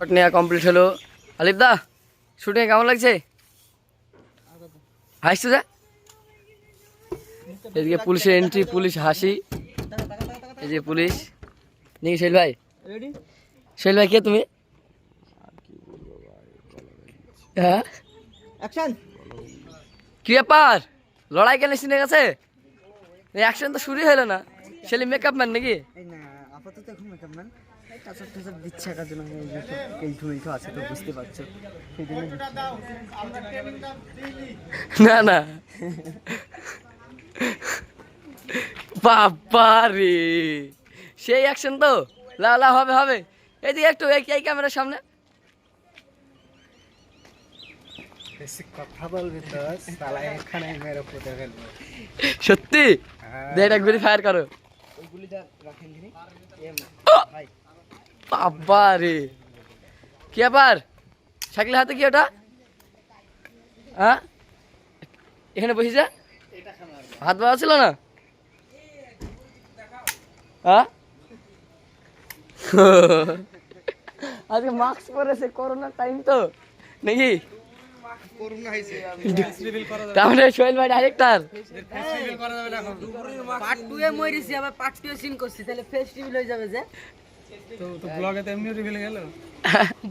Shot নেওয়া complete হলো। আলিফ দা shooting কেমন লাগছে? হাসছে যা। এদিকে পুলিশের এন্ট্রি, পুলিশ হাসি। এই যে পুলিশ নাকি শৈল ভাই? শৈল ভাই কে তুমি? হ্যাঁ কি ব্যাপার, লড়াই কেন সিনে গেছে? অ্যাকশন তো শুরু হলো না। ছেলে মেকআপ ম্যান নাকি? আপাতত এখন মেকআপ ম্যান টাচআপ টাচআপ দিচ্ছে একার জন্য এইটু আছে তো বুঝতে পারছো সেই জন্য না না বাবা রে, সেই অ্যাকশন তো। লা লা হবে হবে। এইদিকে একটু এই ক্যামেরার সামনে বেশি কথা বলবি তো শালা এখানে মেরে পুঁতে ফেলবো। সত্যি দে এটা গুলি ফায়ার করো। ওই গুলিটা রাখেন দিনি ভাই। বাবা রে, কি ব্যাপার? শাকিলের হাতে কি ওটা? হ্যাঁ এখানে বসে যা, হাত বাড়া ছিল না? হ্যাঁ আজকে মাস্ক পরেছে, করোনার টাইম তো নাকি? তাহলে সোহেল ভাই ডাইরেক্টর। পার্ট 2 এ মইরিছি আবার পার্ট 2 এ সিন করছি, তাহলে ফেস রিভিল হয়ে যাবে যে। তো ব্লগে তো এমনি রিভিল হয়ে গেল,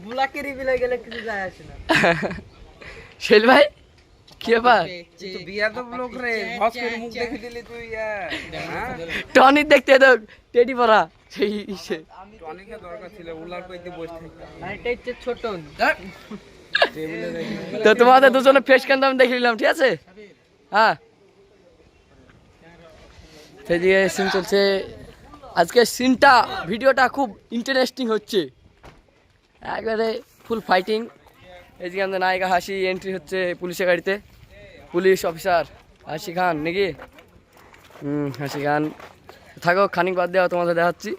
ব্লগে রিভিল হয়ে গেলে কিছু যায় আসে না। সোহেল ভাই কি ব্যাপার? তো বিয়া তো ব্লগ রে হস করে মুখ দেখে দিলি তুই। টনি দেখতে দাও, টেডি পরা সেই ইসে। টনিকে দরকার ছিল উলার কইতে বসে থাকতে। আর এটা হচ্ছে ছোট তো তোমাদের দুজনে ফেস ক্যান আমি দেখে নিলাম, ঠিক আছে? হ্যাঁ সেদিকে সিন চলছে। আজকে সিনটা ভিডিওটা খুব ইন্টারেস্টিং হচ্ছে, একবারে ফুল ফাইটিং। এদিকে আমাদের নায়িকা হাসি এন্ট্রি হচ্ছে পুলিশের গাড়িতে। পুলিশ অফিসার হাসি খান নাকি? হাসি খান। থাকো খানিক বাদ দেওয়া তোমাদের দেখাচ্ছি।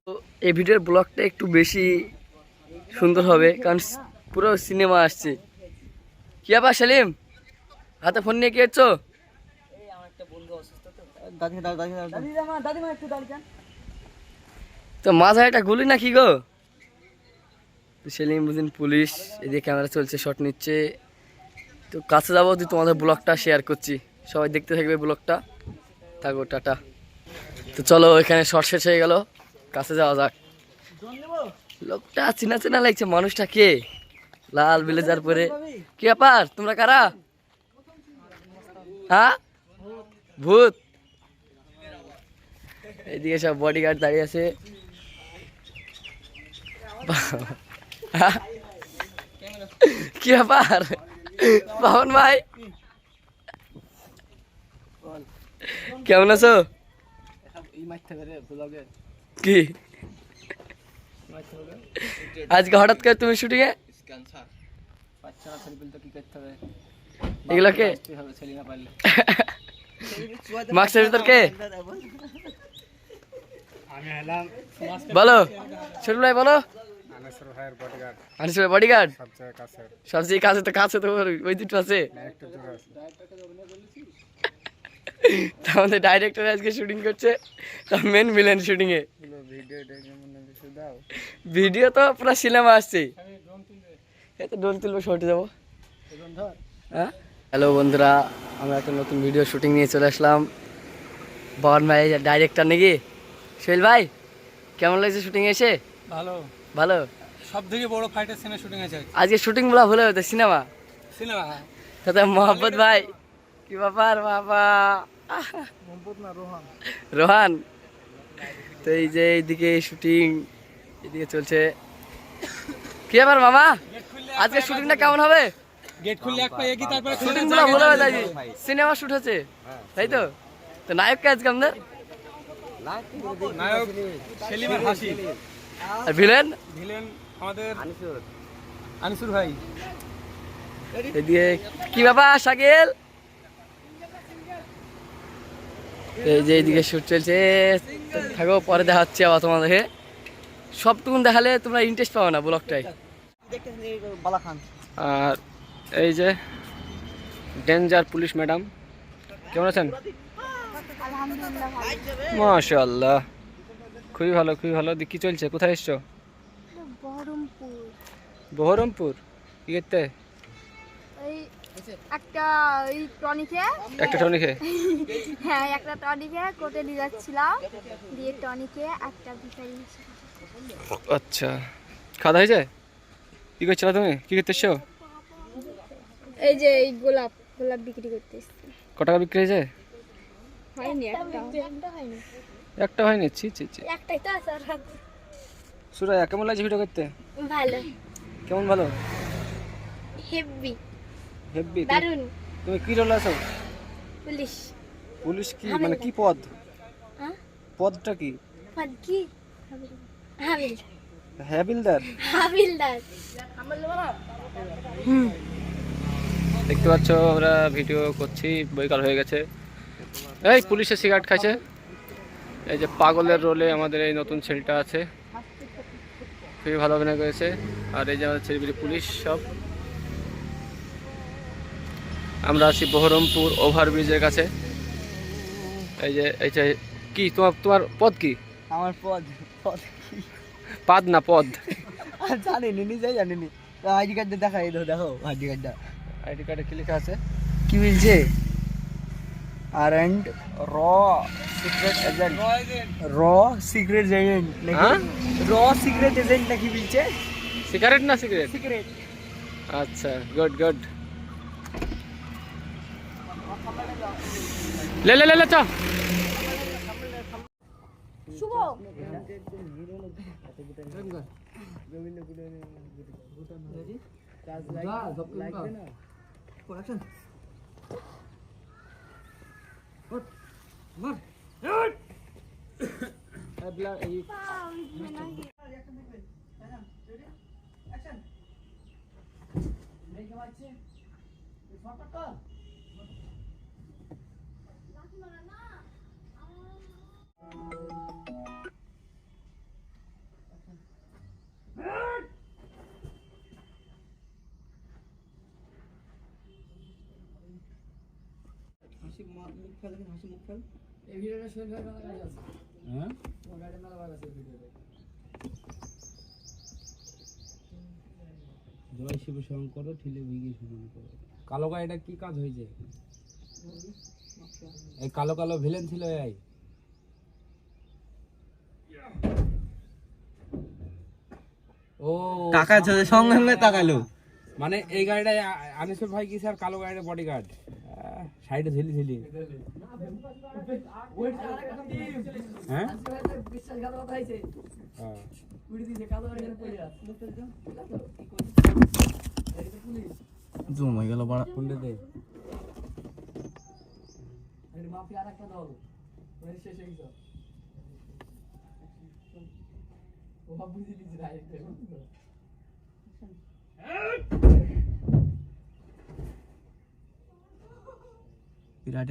তো এই ভিডিওর ব্লগটা একটু বেশি সুন্দর হবে, কারণ পুরো সিনেমা আসছে। কি ব্যাপার সেলিম, হাতে ফোন নিয়ে কি হচ্ছ? তো মাঝে একটা গুলি না কি গো? সেলিম বুঝিন পুলিশ। এদিকে ক্যামেরা চলছে, শট নিচ্ছে। তো কাছে যাবো, তোমাদের ব্লগটা শেয়ার করছি, সবাই দেখতে থাকবে ব্লগটা। থাকো টাটা। তো চলো এখানে শর্ট শেষ হয়ে গেল, কাছে যাওয়া যাক। লোকটা চেনা চেনা লাগছে, মানুষটা কে? লাল ব্লেজার পরে। কি ব্যাপার, তোমরা কারা? হ্যাঁ ভূত। এইদিকে সব বডিগার্ড দাঁড়িয়ে আছে। কি ব্যাপার পাবন ভাই, কেমন আছো? কি আজকে হঠাৎ করে তুমি শুটিং এ? এগুলোকে মাস্কের ভিতর কে? বলো ছোট ভাই বলো। আনিসুর বডিগার্ড সবচেয়ে কাছে, তো কাছে তো ওই দুটো আছে। আমাদের ডাইরেক্টর আজকে শুটিং করছে, মেন ভিলেন শুটিং এ। ভিডিও তো পুরো সিনেমা আসছে। এই তো ড্রোন তুলবো, শর্টে যাবো। হ্যাঁ হ্যালো বন্ধুরা, আমরা একটা নতুন ভিডিও শুটিং নিয়ে চলে আসলাম। বন ভাই ডাইরেক্টর নাকি? সোহেল ভাই কেমন লাগছে শুটিং এসে? ভালো ভালো। সব থেকে বড় ফাইটার সিনে শুটিং আছে আজকে শুটিং বলা ভুলে হতো সিনেমা। সিনেমা তাতে মোহাম্মদ ভাই কি ব্যাপার বাবা? রোহান। তো এই যে এইদিকে শুটিং এদিকে চলছে। কি ব্যাপার মামা, আজকে শুটিংটা কেমন হবে? গেট খুললে এক পায়ে কি তারপরে শুটিং গুলো ভুলে যায়, সিনেমা শুট হচ্ছে তাই তো? তো নায়ক কে আজকে আমাদের? নায়ক সেলিম আর হাসি। আর ভিলেন? ভিলেন আমাদের আনিসুর ভাই। এদিকে কি ব্যাপার শাকিল? এই যে এইদিকে শুট চলছে, থাকো পরে দেখাচ্ছি আবার তোমাদেরকে। সবটুকুন দেখালে তোমরা ইন্টারেস্ট পাবে না ব্লগটাই। আর এই যে ডেঞ্জার পুলিশ ম্যাডাম, কেমন আছেন? মাশাআল্লাহ খুবই ভালো খুবই ভালো। কি চলছে, কোথায় এসছো? বহরমপুর। বহরমপুর কি করতে? ওই একটা ওই টনিকে একটা টনিকে হ্যাঁ একটা টনিকে কোটে নিয়ে যাচ্ছিলাম, দিয়ে টনিকে একটা ভিখারি আচ্ছা, খাওয়া হয়েছে? কি করছো তুমি, কি করতে এসছো? এই যে এই গোলাপ গোলাপ বিক্রি করতে এসেছি। ক টাকা বিক্রি হয়েছে? হয়নি একটা হয়নি, একটা হয়নি, ছি ছি ছি। একটাই তো আছে। সুরাইয়া কেমন লাগছে ভিডিও করতে? ভালো, কেমন ভালো? হেভি, হেব্বি। দারুন। তুমি কি রোল আছো? পুলিশ। পুলিশ কি মানে কি পদ? হ্যাঁ পদটা কি? পদ কি? হাবিল, হ্যাবিলদার। হাবিলদার। দেখতে পাচ্ছ আমরা ভিডিও করছি, বৈকাল হয়ে গেছে। এই পুলিশে সিগারেট খাইছে। এই যে পাগলের রোলে আমাদের এই নতুন ছেলেটা আছে, খুবই ভালো অভিনয় করেছে। আর এই যে আমাদের ছেলেপিলি পুলিশ সব। আমরা আছি বহরমপুর ওভারব্রিজের কাছে। এই যে কি তোমার তোমার পদ কি? আমার পদ পদ পাদ না পদ? জানিনি, নিজেই জানিনি। আইডি কার্ডটা দেখা, এই দেখো আইডি কার্ডটা। আইডি কার্ডে কি লেখা আছে? কি বলছে? আর এন্ড র সিক্রেট এজেন্ট, র সিক্রেট এজেন্ট হ্যাঁ? র সিক্রেট এজেন্ট নাকি বলছে? সিগারেট না সিগারেট? সিক্রেট। আচ্ছা, গুড গুড। লে লে লে লে চল। শুভ হাসি মুখ ফেল, হাসি মুখ ফেল। এই ভিডিওটা শোন ভাই মেলা কাজ আছে। হ্যাঁ, ও গাড়ি মেলা ভাগ আছে ভিডিওতে। জয় শিব শঙ্কর ঠিলে ভিগি শুনুন করো। কালো গাড়িটা কি কাজ হয়েছে? এই কালো কালো ভিলেন ছিল এই। ও কাকা সঙ্গে সঙ্গে তাকালো। মানে এই গাড়িটা আনিসুর ভাই কি স্যার কালো গাড়ির বডিগার্ড সাইডে ঝিলি ঝিলি। হ্যাঁ বিশ্বাসঘাতকতা হয়েছে, হ্যাঁ। উড়ি দিয়েছে কালো গাড়ি পড়ে আছে। জুম হয়ে গেল বড়। কোনটাতে? মাফিয়া আর একটা দল ওই শেষ হয়ে গেছে। ও বুঝে দিয়েছে ডাইরেক্ট। বিরাট